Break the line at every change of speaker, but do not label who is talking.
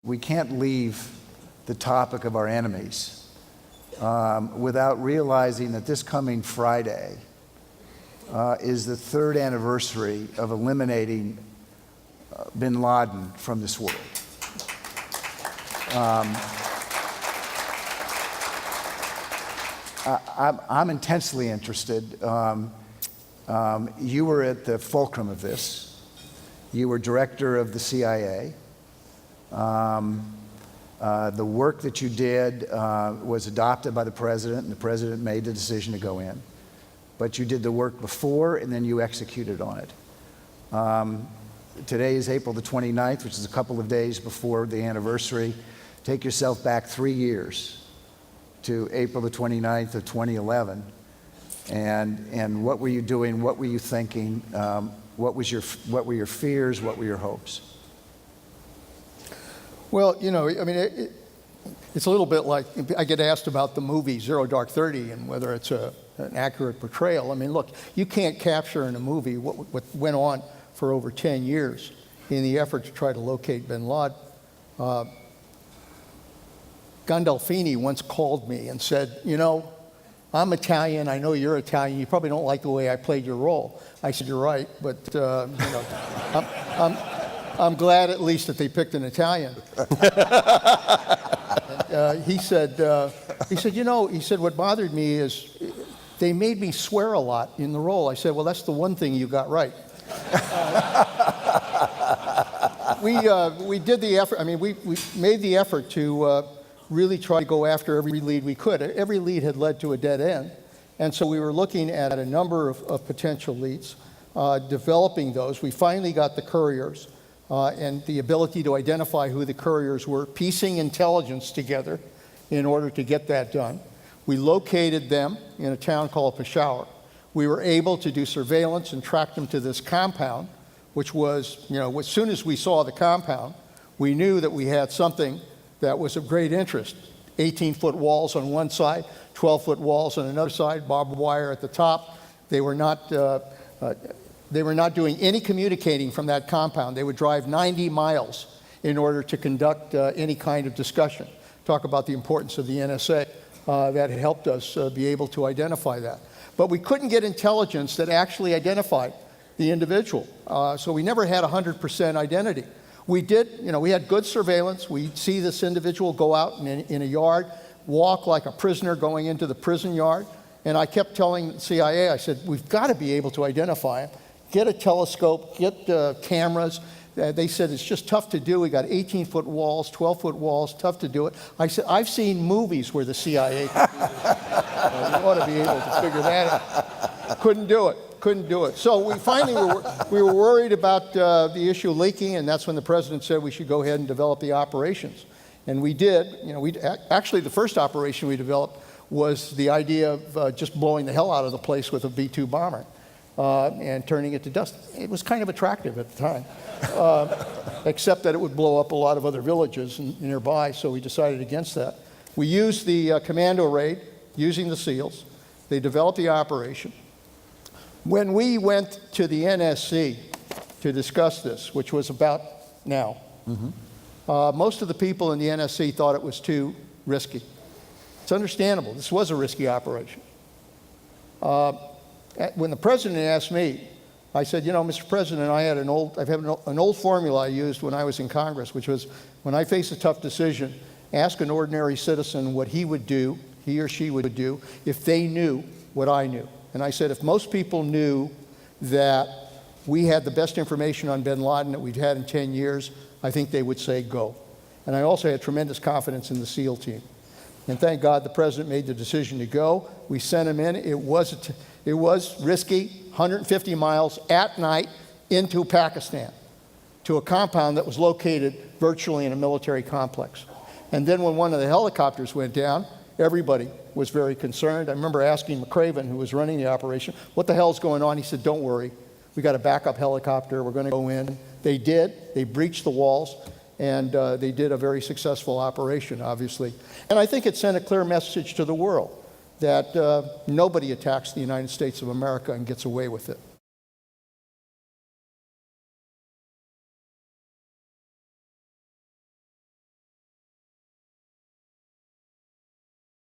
We can't leave the topic of our enemies without realizing that this coming Friday is the third anniversary of eliminating bin Laden from this world. I'm intensely interested. You were at the fulcrum of this. You were director of the CIA. The work that you did was adopted by the president, and the president made the decision to go in. But you did the work before, and then you executed on it. Today is April the 29th, which is a couple of days before the anniversary. Take yourself back 3 years to April the 29th of 2011. And what were you doing? What were you thinking? What were your fears? What were your hopes?
Well, you know, I mean, it's a little bit like I get asked about the movie Zero Dark 30 and whether it's an accurate portrayal. I mean, look, you can't capture in a movie what went on for over 10 years in the effort to try to locate bin Laden. Gandolfini once called me and said, you know, I'm Italian, I know you're Italian, you probably don't like the way I played your role. I said, you're right, but you know, I'm glad at least that they picked an Italian. He said, you know, what bothered me is they made me swear a lot in the role. I said, well, that's the one thing you got right. We did the effort. I mean, we made the effort to really try to go after every lead we could. Every lead had led to a dead end, and so we were looking at a number of potential leads, developing those. We finally got the couriers and the ability to identify who the couriers were, piecing intelligence together in order to get that done. We located them in a town called Peshawar. We were able to do surveillance and track them to this compound, which was, you know, as soon as we saw the compound, we knew that we had something that was of great interest. 18-foot walls on one side, 12-foot walls on another side, barbed wire at the top. They were not doing any communicating from that compound. They would drive 90 miles in order to conduct any kind of discussion. Talk about the importance of the NSA. That helped us be able to identify that. But we couldn't get intelligence that actually identified the individual. So we never had 100% identity. We did, you know, we had good surveillance. We'd see this individual go out in a yard, walk like a prisoner going into the prison yard. And I kept telling the CIA, I said, we've got to be able to identify him. Get a telescope, get cameras. They said, it's just tough to do. We got 18-foot walls, 12-foot walls, tough to do it. I said, I've seen movies where the CIA can do this. We ought to be able to figure that out. Couldn't do it. So we finally we were worried about the issue leaking, and that's when the president said we should go ahead and develop the operations. And we did. You know, actually, the first operation we developed was the idea of just blowing the hell out of the place with a V-2 bomber. And turning it to dust. It was kind of attractive at the time, except that it would blow up a lot of other villages nearby, so we decided against that. We used the commando raid, using the SEALs. They developed the operation. When we went to the NSC to discuss this, which was about now, most of the people in the NSC thought it was too risky. It's understandable. This was a risky operation. When the president asked me, I said, you know, Mr. President, I have an old formula I used when I was in Congress, which was when I face a tough decision, ask an ordinary citizen what he would do, he or she would do, if they knew what I knew. And I said, if most people knew that we had the best information on bin Laden that we'd had in 10 years, I think they would say go. And I also had tremendous confidence in the SEAL team. And thank God the president made the decision to go. We sent him in. It was risky, 150 miles at night into Pakistan, to a compound that was located virtually in a military complex. And then when one of the helicopters went down, everybody was very concerned. I remember asking McCraven, who was running the operation, what the hell's going on? He said, don't worry. We got a backup helicopter. We're going to go in. They did. They breached the walls. And they did a very successful operation, obviously. And I think it sent a clear message to the world that nobody attacks the United States of America and gets away with it.